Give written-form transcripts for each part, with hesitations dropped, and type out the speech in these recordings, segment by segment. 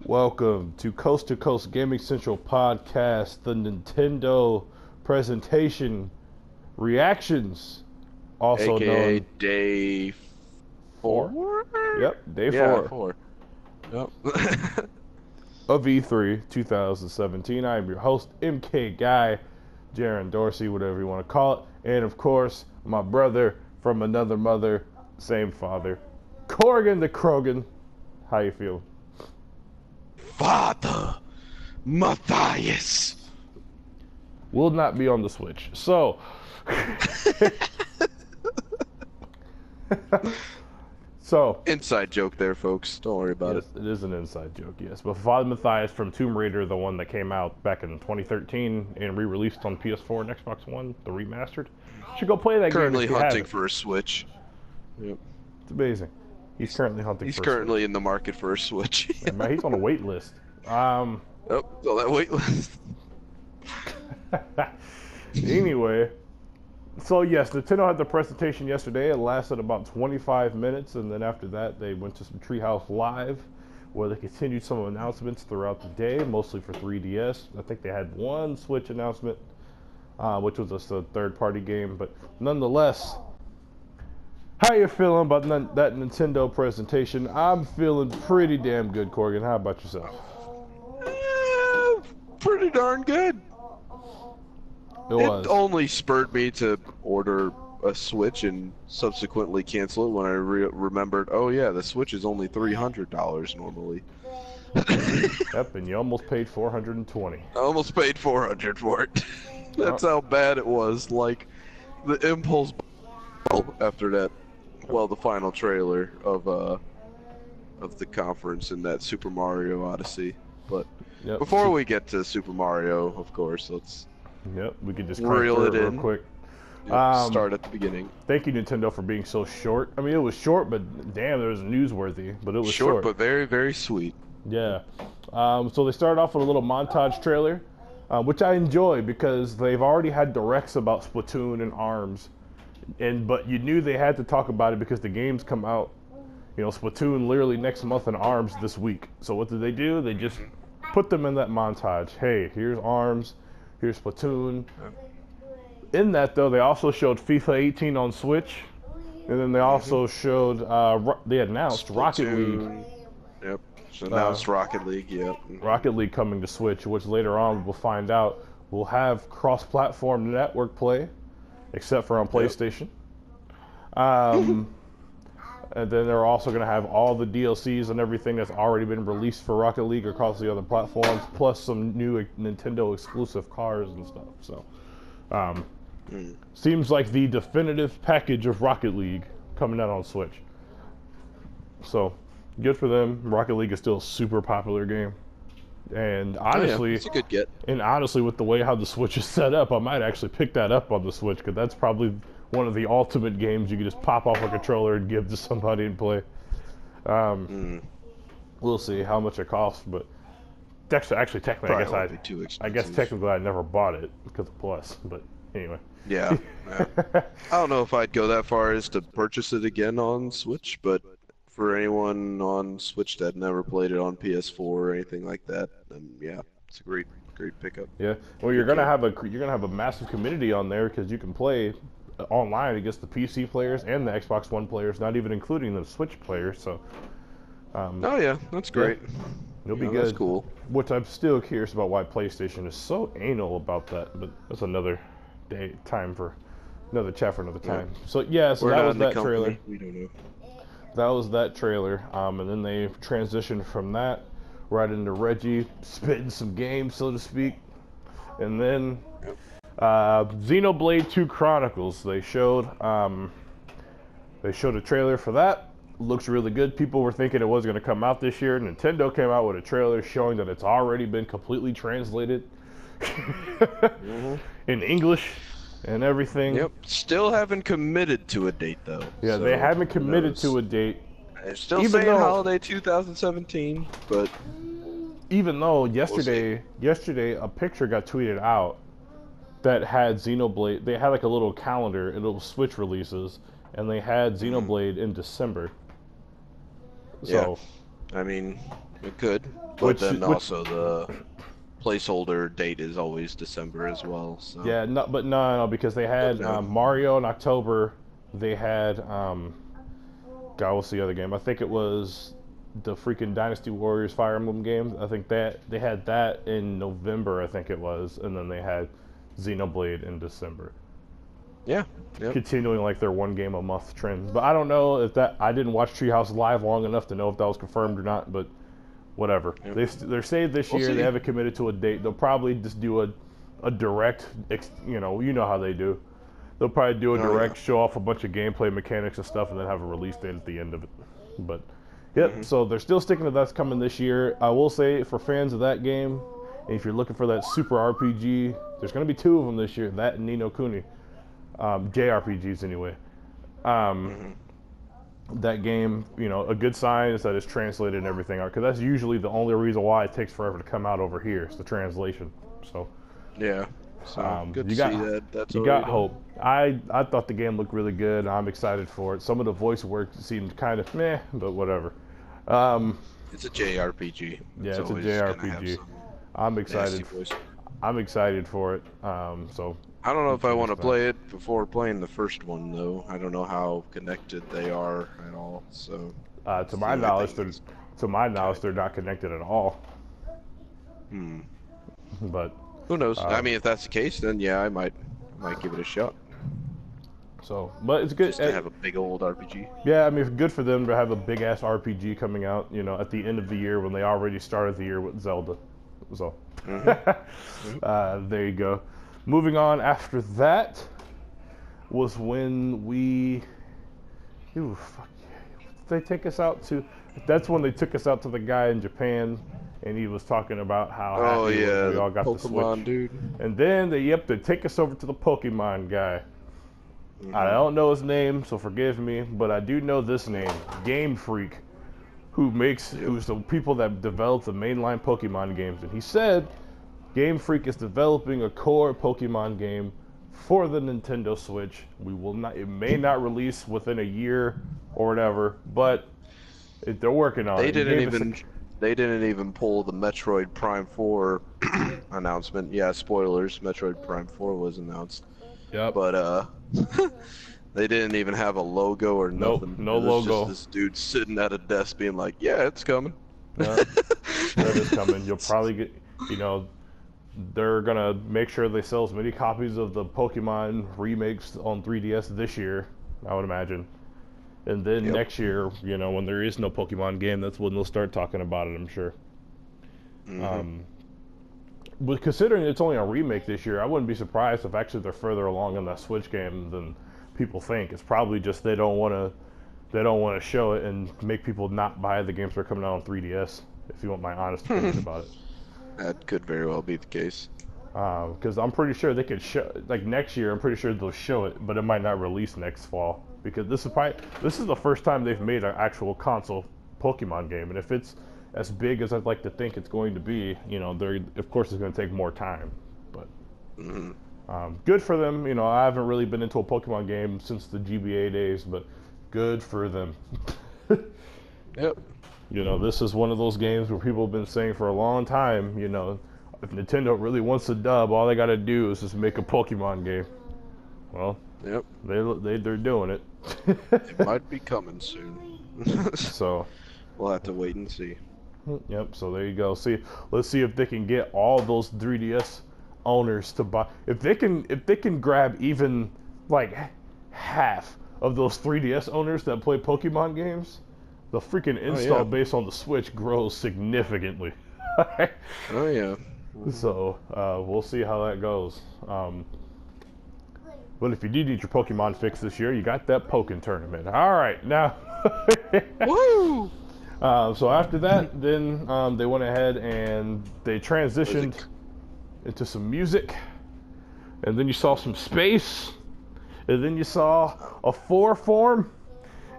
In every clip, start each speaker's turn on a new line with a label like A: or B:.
A: Welcome to Coast Gaming Central Podcast, the Nintendo presentation reactions, also
B: AKA
A: known
B: day
A: four.
B: four?
A: Yep, day
B: Yeah,
A: four
B: 4. Yep.
A: of E3 2017. I am your host, MK Guy, Jaron Dorsey, whatever you want to call it, and of course, my brother from another mother, same father, Corrigan the Krogan. How you feel?
B: Father Matthias.
A: Will not be on the Switch. So,
B: Inside joke there, folks. Don't worry about
A: yes, it is an inside joke, yes. But Father Matthias from Tomb Raider, the one that came out back in 2013 and re-released on PS4 and Xbox One, the remastered. You should go play that
B: Currently
A: game if you
B: hunting
A: haven't.
B: for a Switch. Yep.
A: It's amazing. He's currently hunting
B: He's
A: for
B: currently in the market for a Switch.
A: a Switch. Man, he's on a wait list.
B: Oh, so that wait list.
A: Anyway, so yes, Nintendo had the presentation yesterday. It lasted about 25 minutes, and then after that, they went to some Treehouse Live, where they continued some announcements throughout the day, mostly for 3DS. I think they had one Switch announcement, which was just a third-party game, but nonetheless, how you feeling about that Nintendo presentation? I'm feeling pretty damn good, Corgan. How about yourself?
B: Pretty darn good.
A: It
B: only spurred me to order a Switch and subsequently cancel it when I remembered, oh yeah, the Switch is only $300 normally.
A: Yep, and you almost paid $420.
B: I almost paid $400 for it. That's how bad it was. Like, the impulse after that, well, the final trailer of the conference in that Super Mario Odyssey. But before we get to Super Mario, of course, let's
A: we can just
B: reel it in
A: real quick.
B: Start at the begining.
A: Thank you, Nintendo, for being so short. I mean, it was short, but damn, it was newsworthy. But it was short,
B: but very, very sweet.
A: Yeah. So they started off with a little montage trailer, which I enjoy because they've already had directs about Splatoon and ARMS, but you knew they had to talk about it because the games come out, Splatoon literally next month and ARMS this week. So what did they do? They just put them in that montage. Hey, here's ARMS, here's Splatoon. In that, though, they also showed FIFA 18 on Switch, and then they also showed, they announced
B: Splatoon.
A: Rocket League.
B: Yep. So announced Rocket League, yep.
A: Rocket League coming to Switch, which later on we'll find out will have cross-platform network play, except for on PlayStation. And then they're also going to have all the DLCs and everything that's already been released for Rocket League across the other platforms, plus some new Nintendo exclusive cars and stuff. So, seems like the definitive package of Rocket League coming out on Switch. So, good for them. Rocket League is still a super popular game. And honestly,
B: it's a good get.
A: And honestly, with the way how the Switch is set up, I might actually pick that up on the Switch, because that's probably one of the ultimate games you can just pop off a controller and give to somebody and play. We'll see how much it costs, but actually technically, I guess technically I never bought it because of Plus, but anyway.
B: Yeah. I don't know if I'd go that far as to purchase it again on Switch, but for anyone on Switch that never played it on PS4 or anything like that, then yeah, it's a great pickup.
A: Yeah. Well, you're gonna have a massive community on there because you can play online against the PC players and the Xbox One players, not even including the Switch players. So.
B: Oh yeah, that's great.
A: It'll be good.
B: That's cool.
A: Which I'm still curious about why PlayStation is so anal about that, but that's another time for another chat for another time. Yeah. So yeah, so that was that trailer.
B: We don't know.
A: That was that trailer, and then they transitioned from that right into Reggie spitting some games, so to speak, and then Xenoblade 2 Chronicles. They showed a trailer for that. Looks really good. People were thinking it was going to come out this year. Nintendo came out with a trailer showing that it's already been completely translated in English and everything.
B: Yepp. Still haven't committed to a date though.
A: Yeah, so they haven't committed to a date.
B: They're still saying holiday 2017, but
A: even though yesterday a picture got tweeted out that had Xenoblade. They had like a little calendar, and it was Switch releases, and they had Xenoblade in December. So,
B: yeah. I mean, It could, but then also the placeholder date is always December as well. So
A: yeah, no, but no, because they had Mario in October. They had God, what's the other game? I think it was the freaking Dynasty Warriors Fire Emblem game. I think that they had that in November, I think it was, and then they had Xenoblade in December.
B: Yeah, yep.
A: Continuing like their one game a month trend. But I don't know if that. I didn't watch Treehouse Live long enough to know if that was confirmed or not. But whatever. Yep. They're saved this year. They haven't committed to a date. They'll probably just do a direct. You know how they do. They'll probably do a direct, show off a bunch of gameplay mechanics and stuff, and then have a release date at the end of it. But yep. So they're still sticking to that's coming this year. I will say for fans of that game, and if you're looking for that super RPG, there's going to be 2 of them this year. That and Ni no Kuni. JRPGs anyway. That game, a good sign is that it's translated and everything out, because that's usually the only reason why it takes forever to come out over here. It's the translation. So
B: yeah, so good to see that. That's
A: you got hope. I thought the game looked really good. I'm excited for it. Some of the voice work seemed kind of meh, but whatever.
B: It's a JRPG.
A: Yeah, it's a JRPG. I'm excited. I'm excited for it. So.
B: I don't know if I want to play it before playing the first one, though. I don't know how connected they are at all. So,
A: to my knowledge, they're not connected at all. But
B: who knows? I mean, if that's the case, then yeah, I might give it a shot.
A: So, but it's good
B: just to have a big old RPG.
A: Yeah, I mean, it's good for them to have a big ass RPG coming out. At the end of the year when they already started the year with Zelda. So, there you go. Moving on after that was when they take us out to. That's when they took us out to the guy in Japan, and he was talking about how we all got
B: Pokemon,
A: the Switch.
B: Dude.
A: And then they take us over to the Pokemon guy. I don't know his name, so forgive me, but I do know this name, Game Freak, who's the people that developed the mainline Pokemon games, and he said. Game Freak is developing a core Pokemon game for the Nintendo Switch. It may not release within a year or whatever, but they're working on it.
B: They didn't even pull the Metroid Prime 4 announcement. Yeah, spoilers. Metroid Prime 4 was announced.
A: Yep.
B: But they didn't even have a logo or nothing.
A: No logo.
B: Just this dude sitting at a desk being like, "Yeah, it's coming."
A: That is coming. You'll probably get, they're gonna make sure they sell as many copies of the Pokemon remakes on 3DS this year, I would imagine. And then next year, when there is no Pokemon game, that's when they'll start talking about it, I'm sure. But considering it's only a remake this year, I wouldn't be surprised if actually they're further along in that Switch game than people think. It's probably just they don't want to show it and make people not buy the games that are coming out on 3DS. If you want my honest opinion about it. That
B: could very well be the case.
A: Because I'm pretty sure they could show, like next year, I'm pretty sure they'll show it, but it might not release next fall. Because this is the first time they've made an actual console Pokemon game, and if it's as big as I'd like to think it's going to be, of course it's going to take more time. But good for them. I haven't really been into a Pokemon game since the GBA days, but good for them.
B: Yep.
A: This is one of those games where people have been saying for a long time, if Nintendo really wants a dub, all they got to do is just make a Pokemon game. Well,
B: yep,
A: they're doing it.
B: It might be coming soon.
A: So
B: we'll have to wait and see.
A: Yep. So there you go. Let's see if they can get all those 3DS owners to buy. If they can grab even like half of those 3DS owners that play Pokemon games. The freaking install base on the Switch grows significantly.
B: Oh yeah.
A: So we'll see how that goes. But if you do need your Pokemon fix this year, you got that Pokken tournament. All right, now.
B: Woo!
A: So after that, then they went ahead and they transitioned into some music, and then you saw some space, and then you saw a 4 form.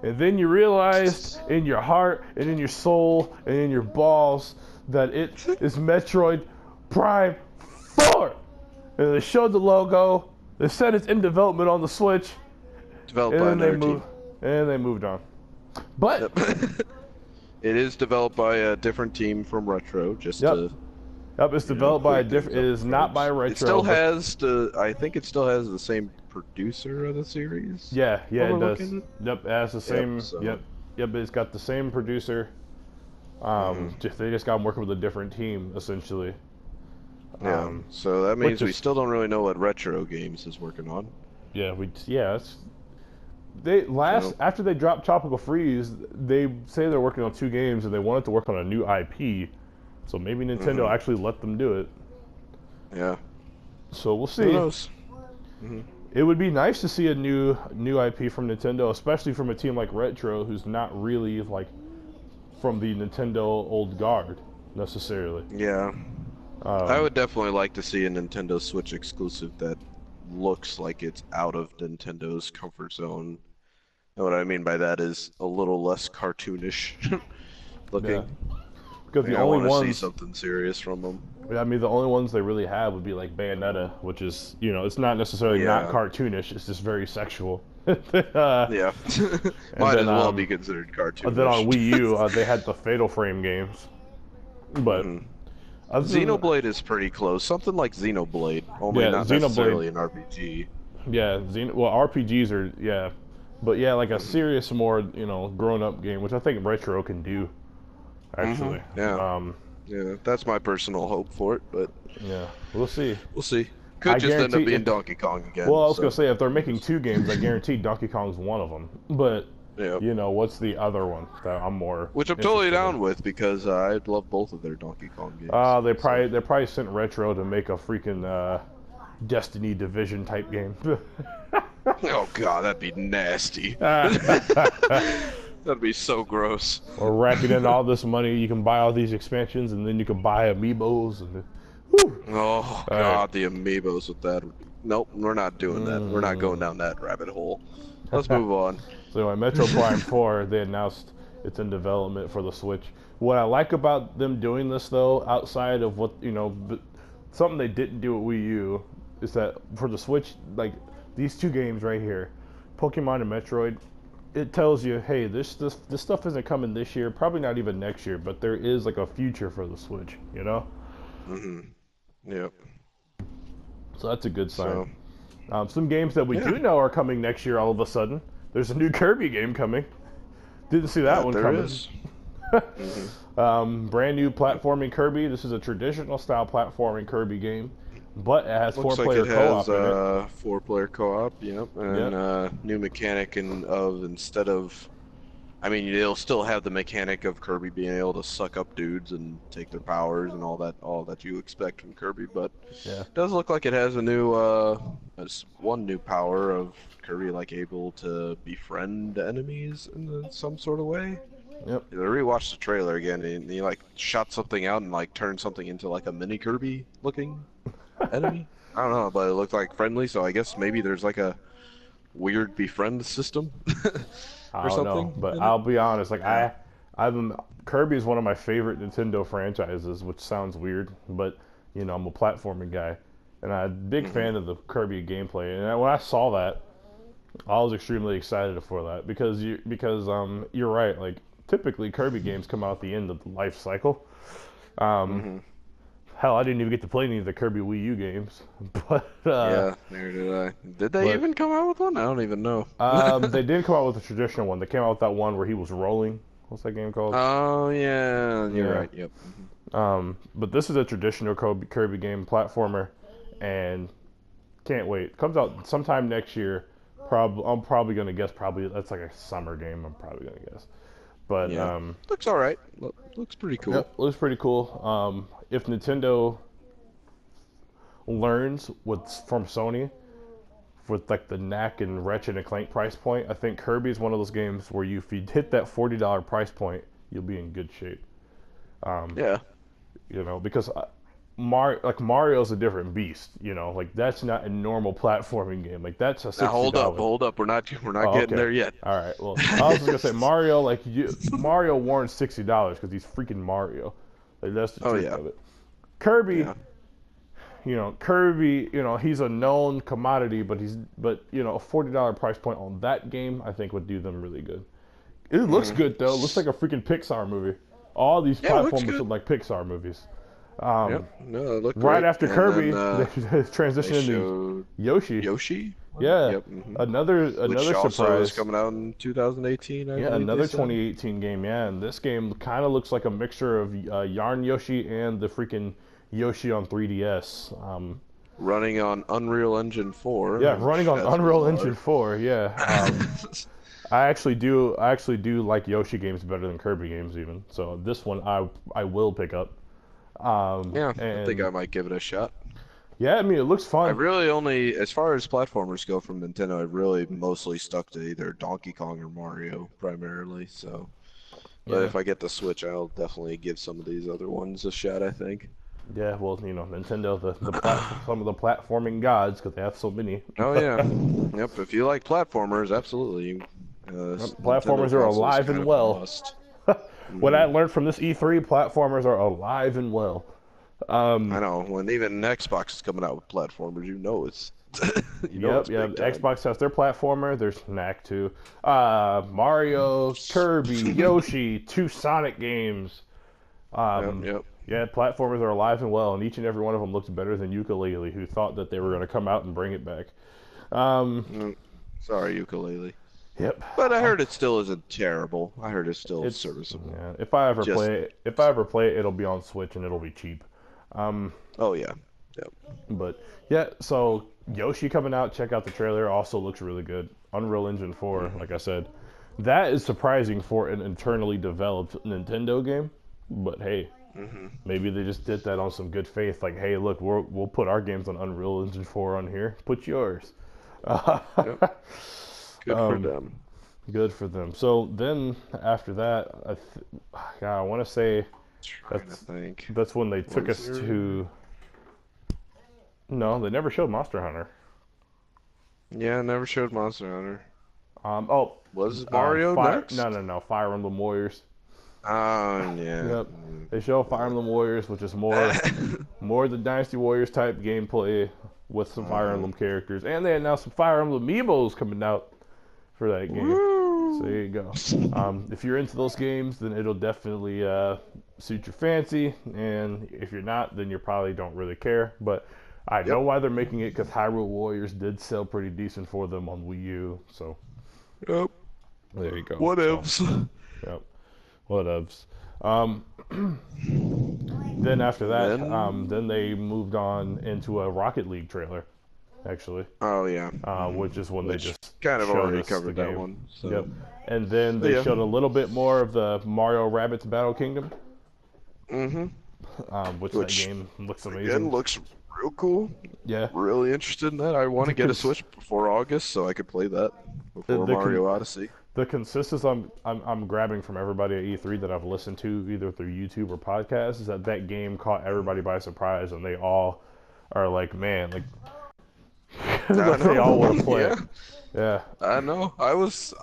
A: And then you realized in your heart and in your soul and in your balls that it is Metroid Prime 4. And they showed the logo. They said it's in development on the Switch.
B: Developed by another team.
A: And they moved on. But
B: It is developed by a different team from Retro, just
A: Yep.
B: to
A: Yep. It's developed by a
B: clear
A: different.
B: things
A: It
B: up
A: is
B: for
A: not by
B: folks. It
A: Retro,
B: still
A: but
B: has the. I think it still has the same producer of the series.
A: yeah, it does.
B: Overlooking it.
A: Yep. It has the
B: Yep.
A: same.
B: So.
A: Yep. Yep. It's got the same producer.
B: Mhm.
A: They just got him working with a different team essentially.
B: Yeah. So that
A: Which
B: means we
A: is
B: still don't really know what Retro Games is working on.
A: It's, they
B: So.
A: after they dropped Tropical Freeze, they say they're working on 2 games and they wanted to work on a new IP. So maybe Nintendo
B: Mhm.
A: actually let them do it.
B: Yeah.
A: So we'll
B: Who
A: see.
B: knows? Mhm.
A: It would be nice to see a new IP from Nintendo, especially from a team like Retro, who's not really like from the Nintendo old guard necessarily.
B: Yeah. I
A: Um,
B: would definitely like to see a Nintendo Switch exclusive that looks like it's out of Nintendo's comfort zone. And what I mean by that is a little less cartoonish
A: yeah,
B: looking.
A: because
B: Like,
A: the
B: I
A: only
B: want to see
A: ones,
B: something serious from them.
A: I mean, the only ones they really have would be like Bayonetta, which is, it's not necessarily not
B: Yeah,
A: cartoonish, it's just very sexual.
B: yeah.
A: And
B: Might
A: then
B: as well be considered
A: on
B: cartoonish.
A: Wii U, they had the Fatal Frame games. But
B: hmm
A: other than
B: Xenoblade is pretty close. Something like Xenoblade, only
A: yeah,
B: not
A: Xenoblade,
B: necessarily an RPG.
A: well, RPGs are, but yeah, like a
B: hmm
A: serious, more grown up game, which I think Retro can do actually.
B: Yeah,
A: Um,
B: yeah. That's my personal hope for it, but
A: yeah, we'll see.
B: we'll see. Could
A: I
B: just end up
A: guarantee
B: being
A: if
B: Donkey Kong
A: Well,
B: again.
A: I was gonna
B: So
A: say if they're
B: who
A: making
B: knows?
A: 2 games, I guarantee Donkey Kong's one of them. But
B: Yeah.
A: what's the other one that I'm more
B: Which I'm totally
A: interested in?
B: down with because I love both of their Donkey Kong games. So.
A: They probably sent Retro to make a freaking Destiny Division type game.
B: Oh god, that'd be nasty. That'd be so gross.
A: Or racking in all this money, you can buy all these expansions, and then you can buy amiibos. And whew.
B: Oh
A: All right.
B: god, the amiibos with that. Nope, we're not doing that. We're not going down that rabbit hole. Let's move on.
A: So anyway, Metro Prime 4, they announced it's in development for the Switch. What I like about them doing this, though, outside of what, something they didn't do at Wii U, is that for the Switch, like, these 2 games right here, Pokemon and Metroid, it tells you, hey, this stuff isn't coming this year, probably not even next year, but there is, like, a future for the Switch,
B: Yep.
A: So that's a good sign.
B: So
A: Some games that we
B: yeah,
A: do know are coming next year all of a sudden. There's a new Kirby game coming. Didn't see that one
B: there
A: coming.
B: is.
A: Brand new platforming Kirby. This is a traditional style platforming Kirby game, but it has
B: Looks like
A: four-player
B: it has
A: co-op in it.
B: 4-player co-op. Yep, and
A: Yep.
B: new mechanic instead of. I mean, it'll still have the mechanic of Kirby being able to suck up dudes and take their powers and all that you expect from Kirby, but
A: Yeah.
B: it does look like it has a new, one new power of Kirby like able to befriend enemies in some sort of way.
A: Yep.
B: I rewatched the trailer again, and he like shot something out and like turned something into like a mini Kirby looking enemy. I don't know, but it looked like friendly, so I guess maybe there's like a weird befriend system.
A: I
B: Or
A: don't know,
B: something
A: but
B: in it?
A: I'll be honest. Like
B: Yeah.
A: Kirby is one of my favorite Nintendo franchises, which sounds weird, but I'm a platforming guy, and I'm a big fan of the Kirby gameplay. And when I saw that, I was extremely excited for that because you're right. Like typically Kirby games come out at the end of the life cycle. Um, Hell, I didn't even get to play any of the Kirby Wii U games, but
B: Yeah, neither did I. Did they
A: but
B: even come out with one? I don't even know.
A: they did come out with a traditional one. They came out with that one where he was rolling. What's that game called?
B: Oh yeah, you're
A: Yeah.
B: right. Yep.
A: But this is a traditional Kirby game platformer, and can't wait. Comes out sometime next year. I'm probably gonna guess that's like a summer game. I'm probably gonna guess, but
B: Yeah. Looks all right. Looks pretty cool.
A: yep, looks pretty cool. If Nintendo learns from Sony with like the knack and Ratchet and Clank price point, I think Kirby is one of those games where if you hit that $40 price point, you'll be in good shape.
B: Yeah.
A: Because Mario's a different beast. Like that's not a normal platforming game. Like that's a $60.
B: Now hold up. We're not
A: Oh,
B: getting
A: okay.
B: there yet.
A: All right. Well, I was just gonna say Mario. Like Mario warrants $60 because he's freaking Mario. Like that's the truth
B: yeah.
A: of it. Kirby,
B: Yeah.
A: Kirby, he's a known commodity, but a $40 price point on that game, I think would do them really good. It looks good though. It looks like a freaking Pixar movie. All these
B: Yeah, it looks
A: platformers
B: good.
A: look like Pixar movies.
B: Yep. No, it looked
A: Right
B: great.
A: after
B: And
A: Kirby,
B: then,
A: they transitioned
B: they
A: into
B: showed
A: Yoshi.
B: Yoshi.
A: Yeah,
B: Yep.
A: another
B: Which also
A: surprise.
B: is coming out in 2018, I
A: Yeah,
B: believe
A: another
B: they said.
A: 2018 game. Yeah, and this game kind of looks like a mixture of Yarn Yoshi and the freaking Yoshi on 3DS.
B: Running on Unreal Engine 4.
A: Yeah, running on
B: That's
A: Unreal
B: bizarre.
A: Engine 4. Yeah, I actually do like Yoshi games better than Kirby games even. So this one I will pick up.
B: Yeah, I
A: And
B: think I might give it a shot.
A: yeah, I mean it looks
B: I
A: fun.
B: really only, as far as platformers go from Nintendo, I've really mostly stuck to either Donkey Kong or Mario primarily. So, but
A: Yeah.
B: if I get the Switch, I'll definitely give some of these other ones a shot, I think.
A: Yeah, well, Nintendo, some of the platforming gods, because they have so many.
B: Oh yeah, yep. If you like platformers, absolutely.
A: Platformers
B: Nintendo
A: are
B: console's
A: alive
B: kind
A: and
B: of a
A: well.
B: must.
A: What I learned from this E3, platformers are alive and well.
B: I know. When even Xbox is coming out with platformers, you know it's
A: Yep.
B: big time.
A: Xbox has their platformer. There's Knack too. Mario, Kirby, Yoshi, 2 Sonic games.
B: Yep.
A: Yeah, platformers are alive and well, and each and every one of them looks better than Ukulele, who thought that they were going to come out and bring it back.
B: Sorry, Ukulele.
A: Yep.
B: But I heard it still isn't terrible. I heard it's still serviceable.
A: Yeah, if I ever play it, it'll be on Switch and it'll be cheap.
B: Oh yeah. Yep.
A: But yeah, so Yoshi coming out, check out the trailer. Also looks really good. Unreal Engine 4, like I said, that is surprising for an internally developed Nintendo game. But hey, maybe they just did that on some good faith. Like, hey, look, we'll put our games on Unreal Engine 4 on here. Put yours.
B: Yep. Good for them.
A: Good for them. So then after that, I want to say that's when they took us to. No, they never showed Monster Hunter.
B: Yeah, never showed Monster Hunter. Was Mario next?
A: No. Fire Emblem Warriors.
B: Oh yeah.
A: Yep. They show Fire Emblem Warriors, which is more the Dynasty Warriors type gameplay with some Fire Emblem characters, and they announced some Fire Emblem amiibos coming out for that game.
B: Woo!
A: So there you go. If you're into those games, then it'll definitely suit your fancy, and if you're not, then you probably don't really care. But I know why they're making it, because Hyrule Warriors did sell pretty decent for them on Wii U. So
B: yep.
A: There you go.
B: Whatevs.
A: Yep. Whatevs. Then after that, then they moved on into a Rocket League trailer, actually.
B: Oh yeah.
A: Which is when they just
B: kind of
A: showed
B: already
A: us
B: covered
A: the
B: that
A: game.
B: one. So.
A: Yep. And then they showed a little bit more of the Mario Rabbids Battle Kingdom. Which that game looks amazing.
B: Again, looks real cool.
A: Yeah.
B: Really interested in that. I want to get a Switch before August so I could play that before Mario Odyssey.
A: The consensus I'm grabbing from everybody at E3 that I've listened to, either through YouTube or podcasts, is that game caught everybody by surprise, and they all are like, man, like they all want to play. Yeah.
B: I know. I was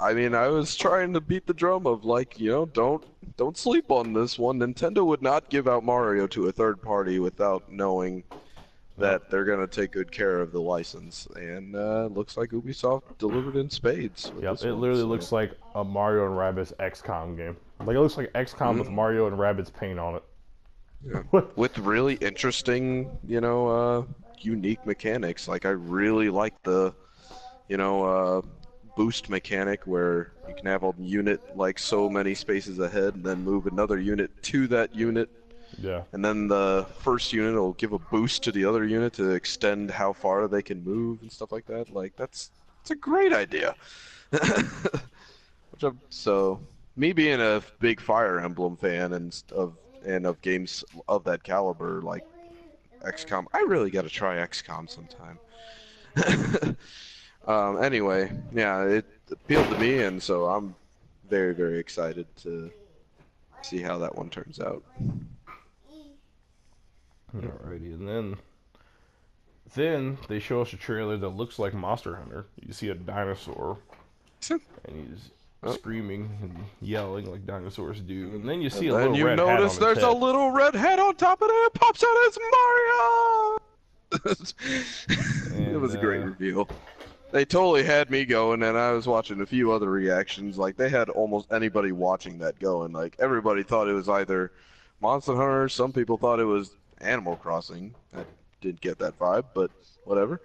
B: trying to beat the drum of like, don't sleep on this one. Nintendo would not give out Mario to a third party without knowing that they're going to take good care of the license, and looks like Ubisoft delivered in spades.
A: Yep, it literally looks like a Mario and Rabbids XCOM game. Like, it looks like XCOM with Mario and Rabbids paint on it.
B: Yeah. With really interesting, unique mechanics. Like, I really like the, boost mechanic where you can have a unit like so many spaces ahead and then move another unit to that unit.
A: Yeah.
B: And then the first unit will give a boost to the other unit to extend how far they can move and stuff like that. Like, it's a great idea. So, me being a big Fire Emblem fan and of games of that caliber, like XCOM, I really got to try XCOM sometime. Anyway, yeah, it appealed to me, and so I'm very, very excited to see how that one turns out.
A: Alrighty, and then they show us a trailer that looks like Monster Hunter. You see a dinosaur, and he's screaming and yelling like dinosaurs do. And then you see a little red hat on his head.
B: There's a little red head on top of it. It pops out as Mario. It was a great reveal. They totally had me going, and I was watching a few other reactions. Like, they had almost anybody watching that going. Like, everybody thought it was either Monster Hunter. Some people thought it was Animal Crossing. I didn't get that vibe, but whatever.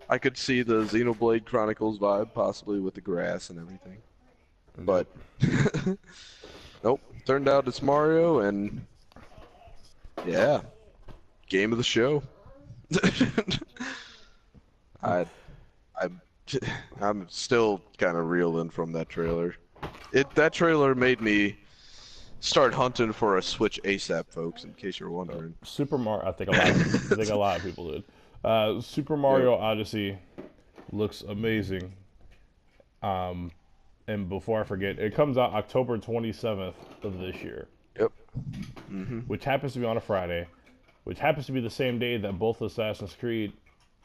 B: I could see the Xenoblade Chronicles vibe, possibly with the grass and everything. But, nope. Turned out it's Mario, and yeah, game of the show. I'm still kind of reeling from that trailer. That trailer made me start hunting for a Switch ASAP, folks. In case you're wondering.
A: Super Mario. I think a lot of people did. Super Mario Odyssey looks amazing. And before I forget, it comes out October 27th of this year.
B: Yep.
A: Which happens to be on a Friday, which happens to be the same day that both Assassin's Creed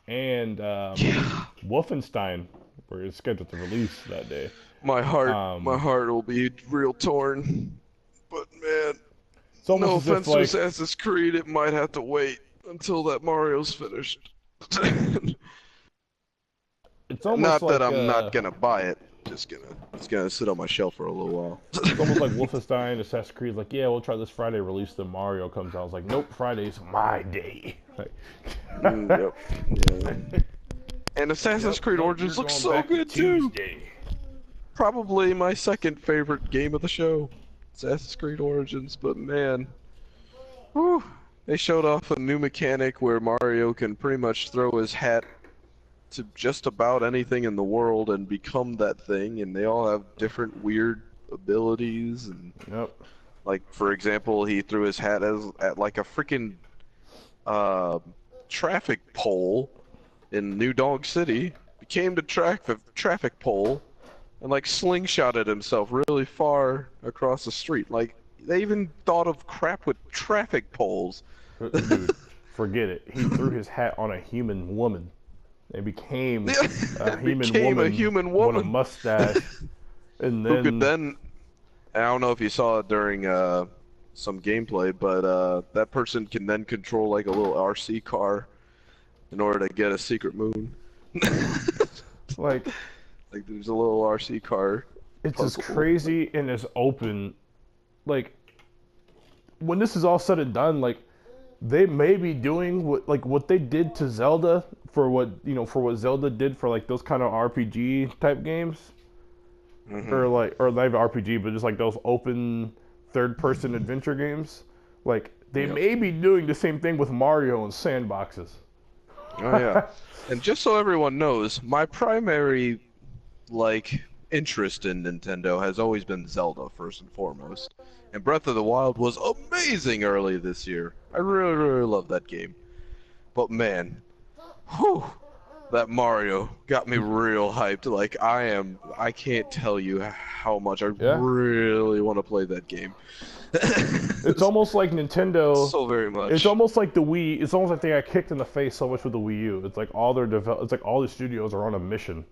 A: and Wolfenstein were scheduled to release that day.
B: My heart will be real torn. But man, no offense to Assassin's Creed, it might have to wait until that Mario's finished.
A: It's almost
B: not that I'm not gonna buy it. It's gonna sit on my shelf for a little while.
A: It's almost like Wolfenstein, Assassin's Creed. Like, yeah, we'll try this Friday. Release the Mario comes out. I was like, nope, Friday's my day.
B: Yep. Yeah. And Assassin's Creed Origins looks so good too. Probably my second favorite game of the show, Assassin's Creed Origins. But man, whew, they showed off a new mechanic where Mario can pretty much throw his hat to just about anything in the world and become that thing, and they all have different weird abilities. And like, for example, he threw his hat at like a freaking traffic pole in New Donk City, became the traffic pole, and like slingshotted himself really far across the street. Like, they even thought of crap with traffic poles.
A: Dude, forget it. He threw his hat on a human woman. It became a human woman with a mustache, and then
B: who could then, I don't know if you saw it during some gameplay, but that person can then control like a little RC car in order to get a secret moon.
A: like
B: there's a little RC car.
A: It's as crazy and as open. Like, when this is all said and done, like, they may be doing what they did to Zelda for what Zelda did for like those kind of RPG type games, or not even RPG, but just like those open third-person adventure games. Like, they may be doing the same thing with Mario and sandboxes.
B: Oh yeah, and just so everyone knows, my primary interest in Nintendo has always been Zelda first and foremost. And Breath of the Wild was amazing early this year. I really, really love that game. But man, whew, that Mario got me real hyped. Like, I can't tell you how much I really want to play that game.
A: It's almost like Nintendo.
B: So very much.
A: It's almost like the Wii. It's almost like they got kicked in the face so much with the Wii U. It's like all the studios are on a mission.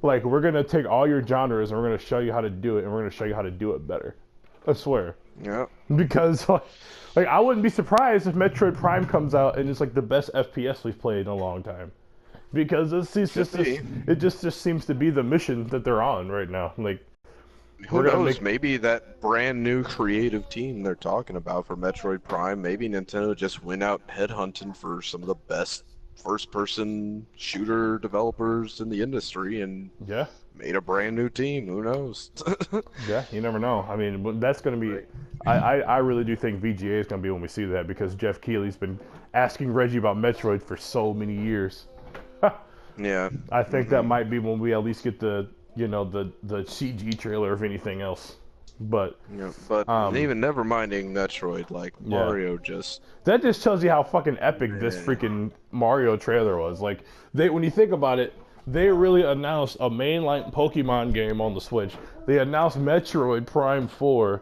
A: Like, we're gonna take all your genres and we're gonna show you how to do it, and we're gonna show you how to do it better. I swear.
B: Yeah.
A: Because like I wouldn't be surprised if Metroid Prime comes out and it's like the best FPS we've played in a long time. Because it just seems to be the mission that they're on right now. Like,
B: who knows? Maybe that brand new creative team they're talking about for Metroid Prime. Maybe Nintendo just went out headhunting for some of the best first-person shooter developers in the industry and made a brand new team. Who knows?
A: Yeah, you never know. I mean, that's going to be... I really do think VGA is going to be when we see that, because Jeff Keighley's been asking Reggie about Metroid for so many years.
B: Yeah.
A: I think that might be when we at least get the CG trailer, if anything else. But
B: even never minding Metroid, like Mario
A: that just tells you how fucking epic this freaking Mario trailer was. Like, when you think about it, they really announced a mainline Pokemon game on the Switch. They announced Metroid Prime 4,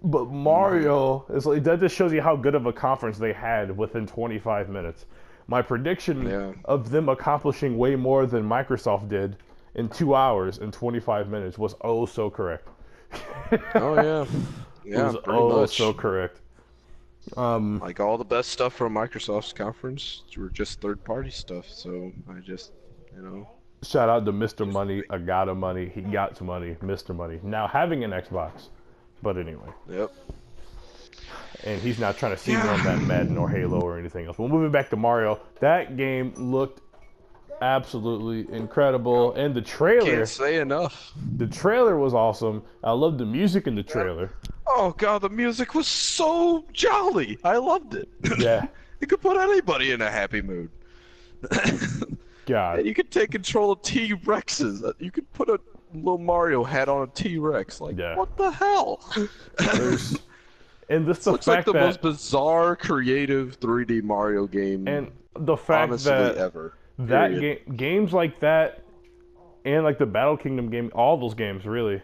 A: but Mario is like, that just shows you how good of a conference they had within 25 minutes. My prediction of them accomplishing way more than Microsoft did in 2 hours and 25 minutes was so correct.
B: Oh yeah, yeah,
A: it was so correct.
B: Like, all the best stuff from Microsoft's conference were just third-party stuff. So You know.
A: Shout out to Mr. Money, Agata Money. He got money, Mr. Money. Now having an Xbox, but anyway.
B: Yep.
A: And he's not trying to see me on that Madden or Halo or anything else. Well, moving back to Mario, that game looked absolutely incredible, and the trailer.
B: Can't say enough.
A: The trailer was awesome. I loved the music in the trailer.
B: Oh god, the music was so jolly. I loved it.
A: Yeah.
B: You could put anybody in a happy mood.
A: God.
B: And you could take control of T-Rexes. You could put a little Mario hat on a T-Rex. Like,
A: Yeah.
B: what the hell?
A: And this
B: looks like the most bizarre, creative 3D Mario game.
A: And the fact
B: honestly
A: that
B: ever.
A: That games like that, and like the Battle Kingdom game, all those games really,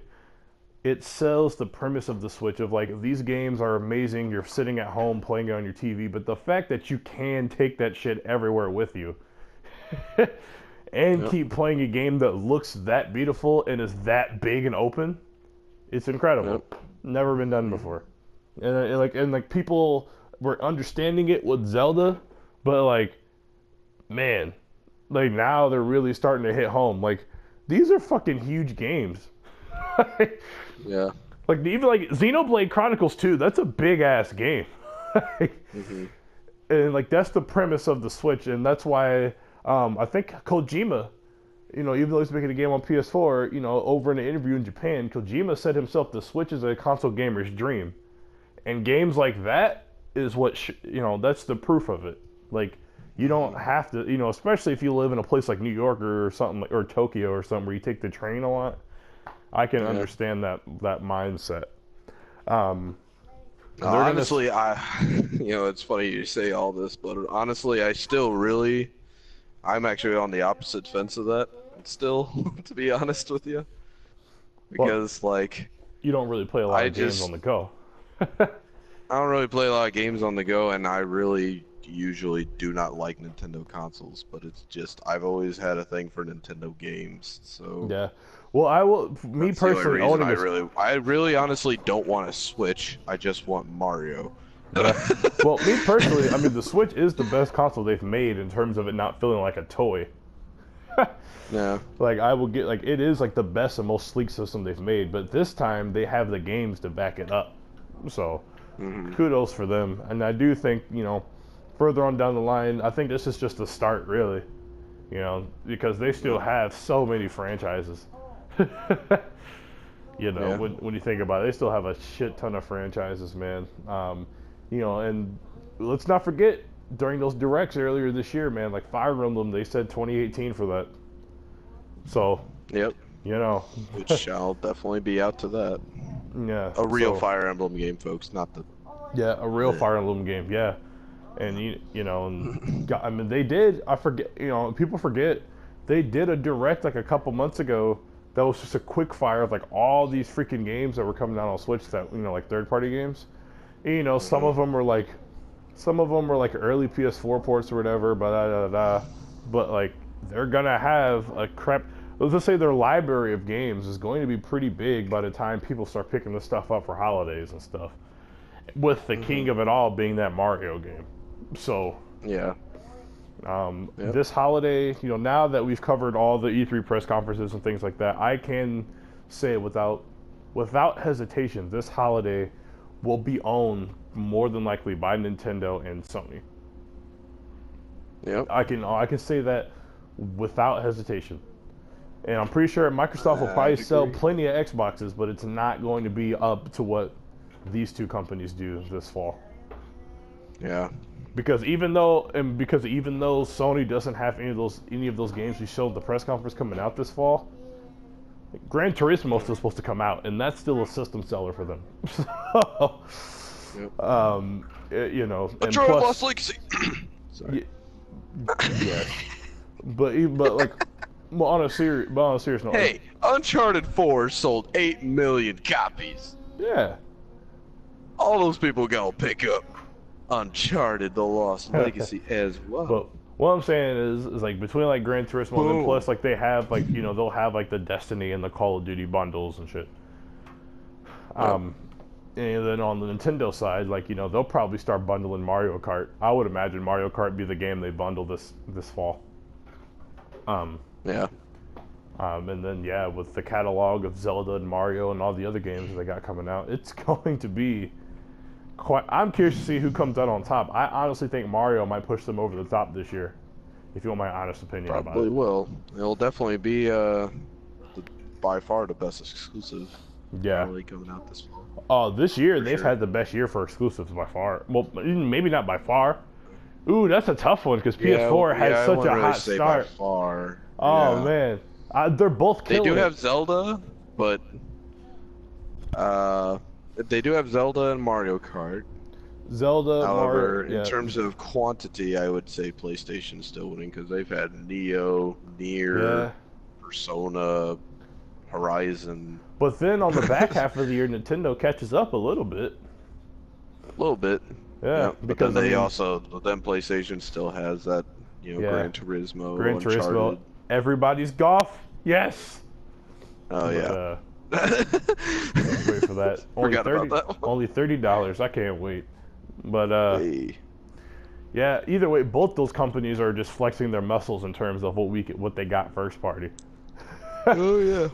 A: it sells the premise of the Switch of like, these games are amazing. You're sitting at home playing it on your TV, but the fact that you can take that shit everywhere with you. And keep playing a game that looks that beautiful and is that big and open, it's incredible. Never been done before. And like people were understanding it with Zelda, but like, man, like now they're really starting to hit home. Like, these are fucking huge games.
B: Yeah.
A: Like even like Xenoblade Chronicles 2, that's a big ass game. And like that's the premise of the Switch, and that's why I think Kojima, you know, even though he's making a game on PS4, you know, over in an interview in Japan, Kojima said himself the Switch is a console gamer's dream. And games like that is what, you know, that's the proof of it. Like, you don't have to, you know, especially if you live in a place like New York or something, or Tokyo or something where you take the train a lot. I can understand that mindset.
B: Honestly, you know, it's funny you say all this, but honestly, I'm actually on the opposite fence of that still, to be honest with you. Because, like...
A: You don't really play a lot of games on the go.
B: I don't really play a lot of games on the go, and I really usually do not like Nintendo consoles, but it's just, I've always had a thing for Nintendo games, so...
A: Yeah. Well,
B: I really honestly don't want a Switch, I just want Mario.
A: Well, me personally, I mean, the Switch is the best console they've made in terms of it not feeling like a toy.
B: Yeah.
A: Like, I will get, like, it is like the best and most sleek system they've made, but this time they have the games to back it up. So, kudos for them. And I do think, you know, further on down the line, I think this is just the start, really. You know, because they still have so many franchises. You know, when you think about it, they still have a shit ton of franchises, man. You know, and let's not forget, during those directs earlier this year, man, like Fire Emblem, they said 2018 for that. So,
B: you
A: know.
B: Which shall definitely be out to that.
A: Yeah.
B: A real Fire Emblem game, folks, not the...
A: Yeah, a real Fire Emblem game, yeah. And, you know, and, I mean, they did, I forget, you know, people forget, they did a direct like a couple months ago that was just a quick fire of like all these freaking games that were coming out on Switch that, you know, like third-party games. And, you know, some of them were like early PS4 ports or whatever, but like they're gonna have a crap. Let's just say their library of games is going to be pretty big by the time people start picking this stuff up for holidays and stuff. With the king of it all being that Mario game. So this holiday, you know, now that we've covered all the E3 press conferences and things like that, I can say without hesitation, this holiday will be owned more than likely by Nintendo and Sony. I can say that without hesitation. And I'm pretty sure Microsoft will probably sell plenty of Xboxes, but it's not going to be up to what these two companies do this fall.
B: Yeah.
A: Because even though Sony doesn't have any of those games we showed at the press conference coming out this fall, Gran Turismo is still supposed to come out, and that's still a system seller for them. You know, and
B: plus, Lost Legacy. Sorry.
A: Yeah. But like, on a serious note.
B: Hey, Uncharted 4 sold 8 million copies.
A: Yeah.
B: All those people gonna pick up Uncharted: The Lost Legacy as well.
A: But what I'm saying is like between like Gran Turismo and then plus like they have like, you know, they'll have like the Destiny and the Call of Duty bundles and shit. And then on the Nintendo side, like, you know, they'll probably start bundling Mario Kart. I would imagine Mario Kart be the game they bundle this fall.
B: Yeah.
A: And then, yeah, with the catalog of Zelda and Mario and all the other games they got coming out, it's going to be quite. I'm curious to see who comes out on top. I honestly think Mario might push them over the top this year, if you want my honest opinion about
B: Probably
A: it.
B: will. It'll definitely be by far the best exclusive.
A: Yeah.
B: Probably coming out this fall.
A: Oh, this year,
B: For
A: they've
B: sure.
A: had the best year for exclusives by far. Well, maybe not by far. Ooh, that's a tough one because PS4
B: I
A: had such a
B: wouldn't really
A: hot
B: say
A: start.
B: By far.
A: Oh,
B: Yeah.
A: man. They're both
B: They
A: killing
B: do
A: it.
B: have Zelda, but they do have Zelda and Mario Kart.
A: Zelda,
B: However,
A: Mario,
B: in terms of quantity, I would say PlayStation's still winning because they've had Neo, Nier,
A: yeah.
B: Persona, Horizon.
A: But then on the back half of the year, Nintendo catches up a little bit.
B: A little bit.
A: Yeah,
B: But
A: because
B: then
A: I mean,
B: then PlayStation still has that,
A: Yeah.
B: Gran Turismo,
A: Gran Turismo,
B: Uncharted.
A: everybody's golf. Yes.
B: Oh yeah.
A: Can't wait for that.
B: Forgot about that one.
A: Only $30. I can't wait. But
B: Hey.
A: yeah. Either way, both those companies are just flexing their muscles in terms of what they got first party.
B: Oh yeah.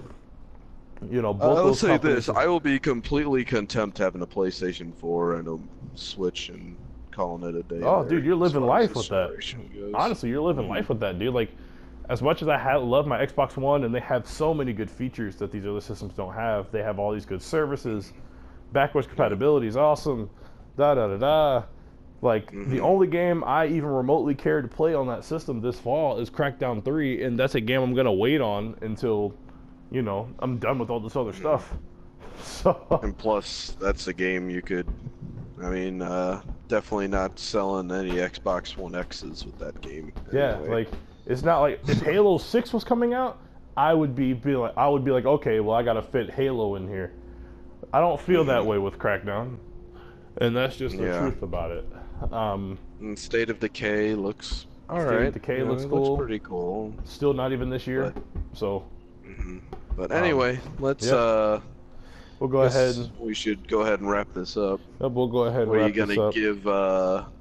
A: Both
B: I'll
A: those
B: say
A: companies.
B: this: I will be completely content having a PlayStation 4 and a Switch and calling it a day.
A: Oh,
B: there
A: dude, you're
B: as
A: living
B: far as
A: life
B: this
A: with that.
B: generation goes.
A: Honestly, you're living life with that, dude. Like, as much as love my Xbox One, and they have so many good features that these other systems don't have. They have all these good services. Backwards compatibility is awesome. Da da da da. Like, the only game I even remotely care to play on that system this fall is Crackdown 3, and that's a game I'm gonna wait on until, I'm done with all this other stuff. So.
B: And plus, that's a game you could. I mean, definitely not selling any Xbox One X's with that game.
A: Yeah,
B: anyway.
A: like it's not like if Halo 6 was coming out, I would be like, okay, well I gotta fit Halo in here. I don't feel that way with Crackdown, and that's just the truth about it.
B: And State of Decay looks
A: State
B: alright.
A: of Decay looks
B: it
A: cool.
B: Looks pretty cool.
A: Still not even this year, so.
B: But anyway, let's
A: We'll go ahead.
B: We should go ahead and wrap this up.
A: We'll go ahead and
B: What are
A: wrap
B: you
A: this
B: gonna
A: up.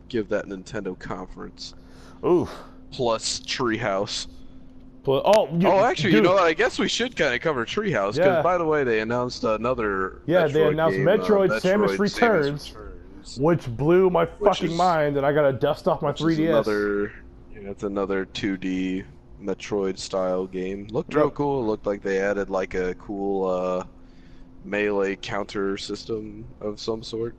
B: give that Nintendo conference?
A: Oof.
B: Plus Treehouse.
A: Actually,
B: dude, I guess we should kind of cover Treehouse because,
A: Yeah.
B: by the way, they announced another.
A: Yeah,
B: Metroid
A: they announced
B: game,
A: Metroid
B: Metroid
A: Samus Returns, which blew my fucking mind, and I gotta dust off my 3DS.
B: It's another 2D Metroid style game. Looked real cool. It looked like they added like a cool melee counter system of some sort.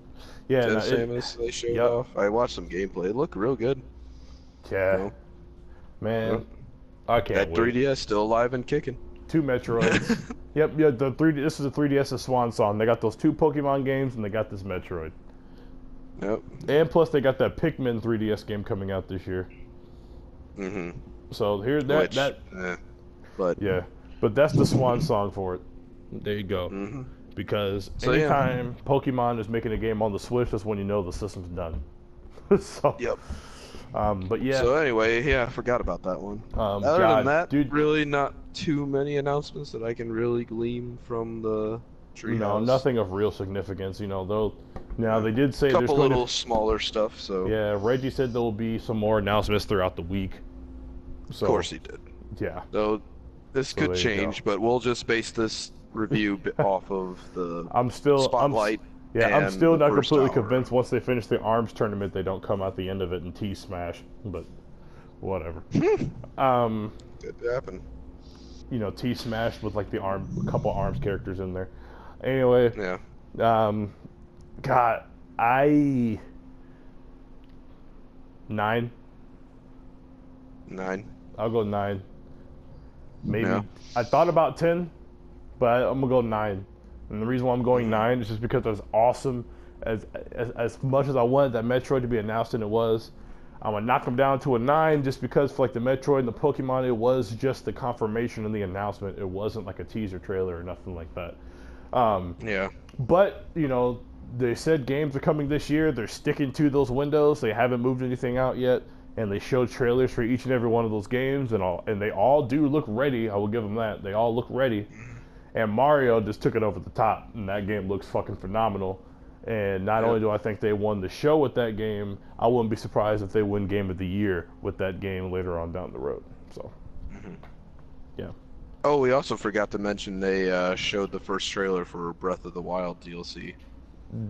A: Yeah,
B: to Samus they showed off. I watched some gameplay. It looked real good.
A: Yeah, man, I can't
B: That
A: wait.
B: 3DS still alive and kicking.
A: 2 Metroids. Yep, yeah. This is the 3DS's swan song. They got those 2 Pokemon games, and they got this Metroid.
B: Yep.
A: And plus, they got that Pikmin 3DS game coming out this year.
B: Mhm.
A: So here's but that's the swan song for it. There you go.
B: Mhm.
A: Because
B: So,
A: anytime Pokemon is making a game on the Switch, that's when you know the system's done. So.
B: Yep.
A: But yeah.
B: So anyway, I forgot about that one. Other than that, dude, really not too many announcements that I can really glean from the Treehouse.
A: No, nothing of real significance. Though. Now they did say
B: a
A: there's
B: couple
A: going
B: little smaller stuff. So
A: yeah, Reggie said there will be some more announcements throughout the week. So,
B: of course he did.
A: Yeah.
B: So this could change, but we'll just base this review off of the Spotlight.
A: I'm still not completely
B: hour.
A: convinced once they finish the ARMS tournament they don't come out the end of it and T-Smash, but whatever.
B: Could happen.
A: T-Smash with like a couple ARMS characters in there. Anyway.
B: Yeah.
A: God, 9.
B: 9.
A: I'll go 9. Maybe.
B: Yeah.
A: I thought about 10, but I'm gonna go 9. And the reason why I'm going 9 is just because as awesome as much as I wanted that Metroid to be announced, and it was, I'm gonna knock them down to a 9 just because for like the Metroid and the Pokemon, it was just the confirmation and the announcement. It wasn't like a teaser trailer or nothing like that.
B: Yeah.
A: But they said games are coming this year. They're sticking to those windows. They haven't moved anything out yet, and they showed trailers for each and every one of those games, and they all do look ready. I will give them that. They all look ready. And Mario just took it over the top, and that game looks fucking phenomenal. And not only do I think they won the show with that game, I wouldn't be surprised if they win Game of the Year with that game later on down the road. So, Yeah.
B: Oh, we also forgot to mention they showed the first trailer for Breath of the Wild DLC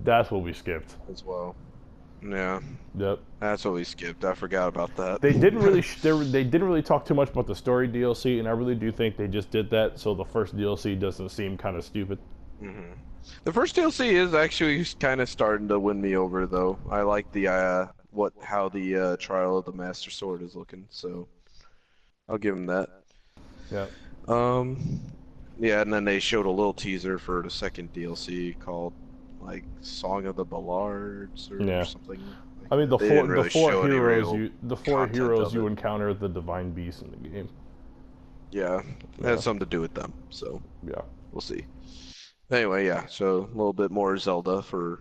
A: That's what we skipped.
B: as well. Yeah,
A: Yep.
B: that's what we skipped. I forgot about that.
A: They didn't really they didn't really talk too much about the story DLC, and I really do think they just did that so the first DLC doesn't seem kind of stupid.
B: Hmm. The first DLC is actually kind of starting to win me over, though. I like the how the Trial of the Master Sword is looking, so I'll give him that.
A: Yeah.
B: Um, yeah, and then they showed a little teaser for the second DLC called like Song of the Ballards or
A: Yeah.
B: something.
A: I mean,
B: Like that. They didn't really show any real
A: the four
B: content
A: heroes
B: of
A: you
B: it.
A: encounter the divine beasts in the game.
B: Yeah, it
A: Yeah.
B: has something to do with them, so
A: Yeah.
B: we'll see. Anyway, yeah, so a little bit more Zelda for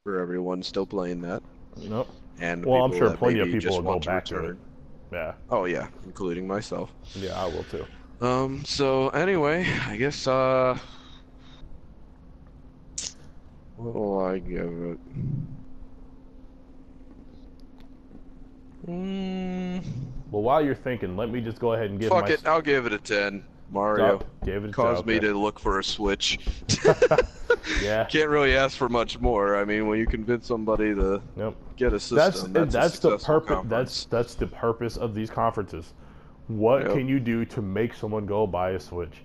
B: everyone still playing that,
A: Nope.
B: and the
A: Well, I'm
B: people
A: sure
B: that
A: plenty of
B: maybe
A: people
B: just
A: will go
B: want to
A: back to it.
B: return.
A: Yeah.
B: Oh yeah, including myself.
A: Yeah, I will too.
B: So anyway, I guess what will I give it?
A: Well, while you're thinking, let me just go ahead and give
B: Fuck
A: my.
B: it, I'll give it a 10. Mario
A: Gave it a
B: caused me
A: okay.
B: to look for a Switch.
A: Yeah.
B: Can't really ask for much more. I mean, when you convince somebody to
A: Nope.
B: get a system, that's a
A: the
B: successful
A: purpose.
B: conference.
A: That's the purpose of these conferences. What
B: Yep.
A: can you do to make someone go buy a Switch?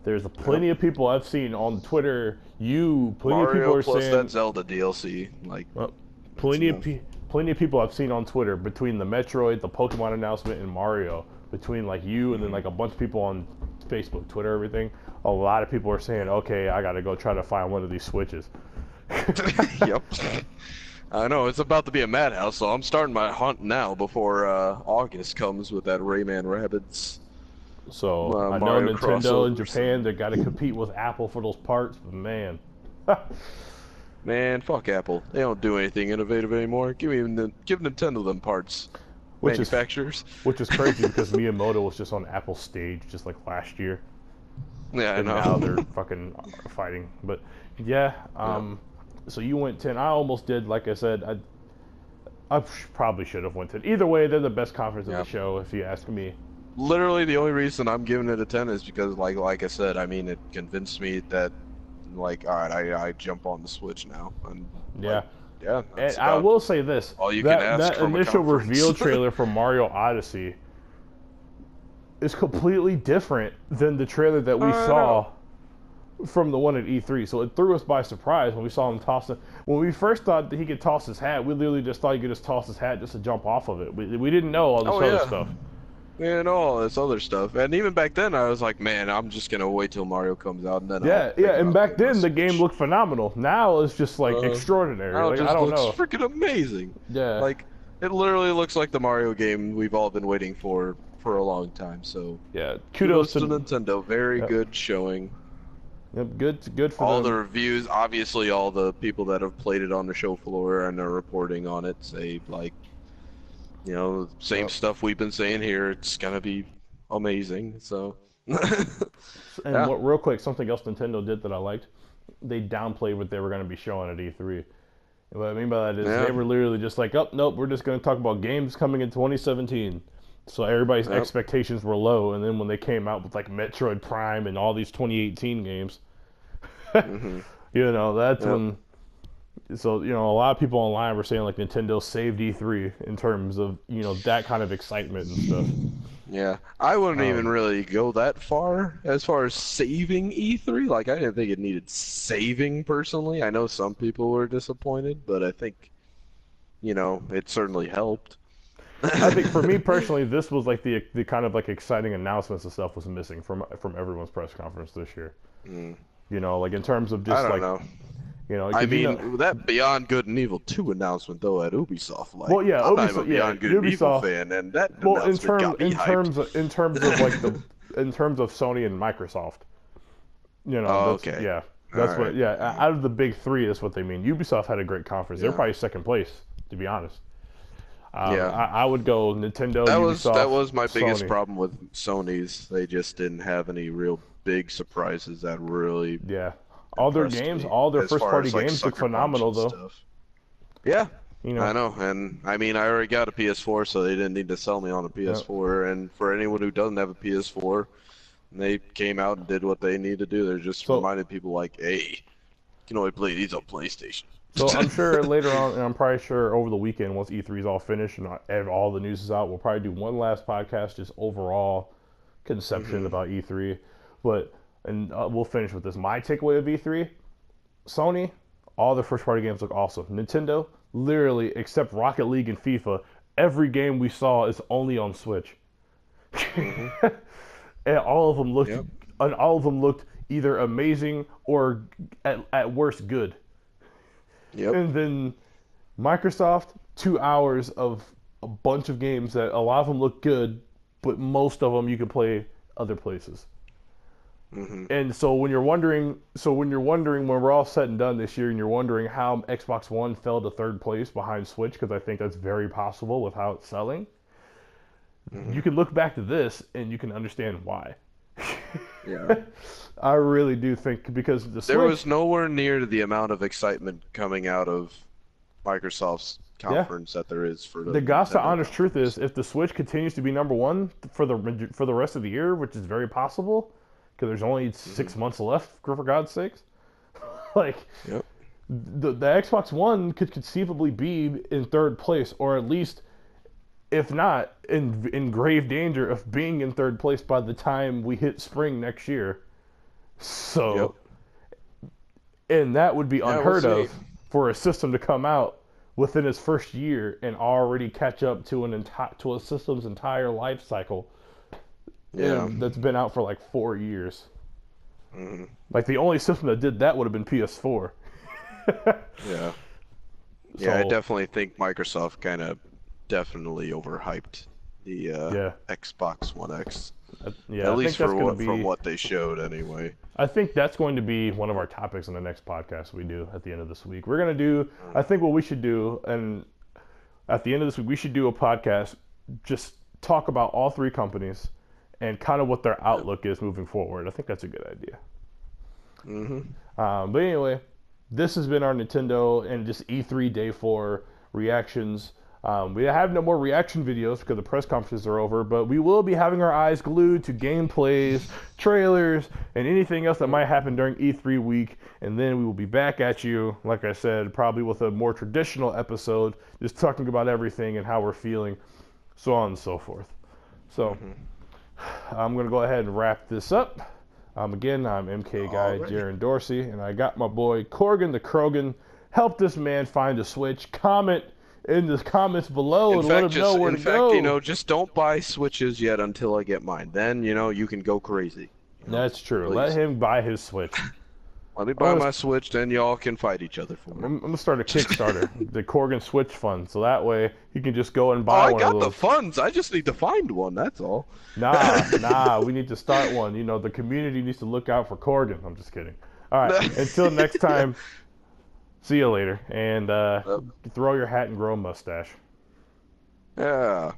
A: There's plenty of people I've seen on Twitter. Plenty of people
B: Mario
A: are
B: plus
A: saying
B: that Zelda DLC, like
A: plenty of people I've seen on Twitter between the Metroid, the Pokemon announcement, and Mario. Between like you and then like a bunch of people on Facebook, Twitter, everything. A lot of people are saying, "Okay, I gotta go try to find one of these Switches."
B: Yep. I know, it's about to be a madhouse, so I'm starting my hunt now before August comes with that Rayman Rabbids.
A: So I know
B: Mario
A: Nintendo in
B: crossovers.
A: Japan, they got to compete with Apple for those parts, but man.
B: Man, fuck Apple. They don't do anything innovative anymore. Give Nintendo them parts.
A: Which
B: Manufacturers.
A: Which is crazy because Miyamoto was just on Apple's stage just like last year.
B: Yeah, I
A: And
B: know.
A: now they're fucking fighting. But yeah, so you went 10. I almost did. Like I said, I probably should have went 10. Either way, they're the best conference of the show, if you ask me.
B: Literally, the only reason I'm giving it a 10 is because, like I said, I mean, it convinced me that, like, all right, I jump on the Switch now. And,
A: Yeah.
B: like, yeah.
A: And I will say this:
B: all you can ask
A: that
B: from a
A: initial
B: conference.
A: reveal trailer for Mario Odyssey is completely different than the trailer that we saw from the one at E3. So it threw us by surprise when we saw him toss it. When we first thought that he could toss his hat, we literally just thought he could just toss his hat just to jump off of it. We didn't know all this other stuff.
B: Yeah, no, all this other stuff. And even back then, I was like, man, I'm just gonna wait till Mario comes out and then.
A: And back then the game looked phenomenal. Now it's just like extraordinary.
B: Now
A: Like,
B: it
A: I don't
B: looks
A: know.
B: freaking amazing.
A: Yeah.
B: Like it literally looks like the Mario game we've all been waiting for a long time. So
A: yeah, kudos
B: to Nintendo. Very good showing.
A: Yep, good for
B: all
A: them.
B: the reviews. Obviously, all the people that have played it on the show floor and are reporting on it say like, you know, same stuff we've been saying here. It's gonna be amazing. So.
A: And real quick, something else Nintendo did that I liked. They downplayed what they were going to be showing at E3. And what I mean by that is they were literally just like, oh, nope, we're just going to talk about games coming in 2017. So everybody's expectations were low. And then when they came out with like Metroid Prime and all these 2018 games, you know, that's when... So, you know, a lot of people online were saying like Nintendo saved E3 in terms of, you know, that kind of excitement and stuff.
B: Yeah, I wouldn't even really go that far as saving E3. Like, I didn't think it needed saving personally. I know some people were disappointed, but I think, you know, it certainly helped.
A: I think for me personally, this was like the kind of like exciting announcements and stuff was missing from everyone's press conference this year. You know, like in terms of just
B: I don't know.
A: You know,
B: I mean, that Beyond Good and Evil 2 announcement though at Ubisoft, like,
A: well, yeah,
B: I'm
A: Ubisoft,
B: not even a Beyond Good and Evil fan, and that announcement got me hyped.
A: in terms of like in terms of Sony and Microsoft, you know, that's what. Yeah, out of the big three, that's what they mean. Ubisoft had a great conference. They're probably second place, to be honest. I would go Nintendo. Ubisoft,
B: that was my biggest
A: Sony.
B: problem with Sony's. They just didn't have any real big surprises that really.
A: Yeah. All their games, all their first-party games look phenomenal, though.
B: Stuff. Yeah,
A: You know.
B: I know, and I mean, I already got a PS4, so they didn't need to sell me on a
A: Yep.
B: PS4. And for anyone who doesn't have a PS4, they came out and did what they need to do. They're just
A: So
B: reminding people like, hey, you can only play these on PlayStation.
A: So I'm sure later on, and I'm probably sure over the weekend, once E3 is all finished and all the news is out, we'll probably do one last podcast, just overall conception about E3. We'll finish with this. My takeaway of E3: Sony, all their first party games look awesome. Nintendo, literally, except Rocket League and FIFA, every game we saw is only on Switch. And all of them looked either amazing or at worst good.
B: Yep.
A: And then Microsoft, 2 hours of a bunch of games that a lot of them look good, but most of them you can play other places. And so when you're wondering when we're all said and done this year, and you're wondering how Xbox One fell to third place behind Switch, because I think that's very possible with how it's selling, you can look back to this and you can understand why.
B: Yeah.
A: I really do think because
B: there was nowhere near the amount of excitement coming out of Microsoft's conference that there is for
A: the God's to honest truth is, if the Switch continues to be number one for the rest of the year, which is very possible, because there's only 6 months left, for God's sakes, like the Xbox One could conceivably be in third place, or at least, if not, in grave danger of being in third place by the time we hit spring next year. So, and that would be unheard of for a system to come out within its first year and already catch up to a system's entire life cycle. That's been out for like 4 years. Like the only system that did that would have been PS4.
B: I definitely think Microsoft kind of definitely overhyped the Xbox One X. At least from what they showed anyway.
A: I think that's going to be one of our topics in the next podcast we do at the end of this week. We're going to do, I think what we should do, and at the end of this week, we should do a podcast, just talk about all three companies and kind of what their outlook is moving forward. I think that's a good idea. But anyway, this has been our Nintendo and just E3 Day 4 reactions. We have no more reaction videos because the press conferences are over, but we will be having our eyes glued to gameplays, trailers, and anything else that might happen during E3 week. And then we will be back at you, like I said, probably with a more traditional episode, just talking about everything and how we're feeling, so on and so forth. So I'm going to go ahead and wrap this up. Again, I'm MK Guy Jaron Dorsey, and I got my boy Corgan the Krogan. Help this man find a Switch. Comment in the comments below and let him know where to go.
B: Just don't buy Switches yet until I get mine. Then, you can go crazy.
A: That's true. Please. Let him buy his Switch.
B: Let me buy my Switch, then y'all can fight each other for me.
A: I'm going to start a Kickstarter, the Corgan Switch Fund, so that way you can just go and buy one of those.
B: I got the funds. I just need to find one, that's all.
A: Nah, we need to start one. The community needs to look out for Corgan. I'm just kidding. All right, until next time. See you later, and throw your hat and grow a mustache.
B: Yeah.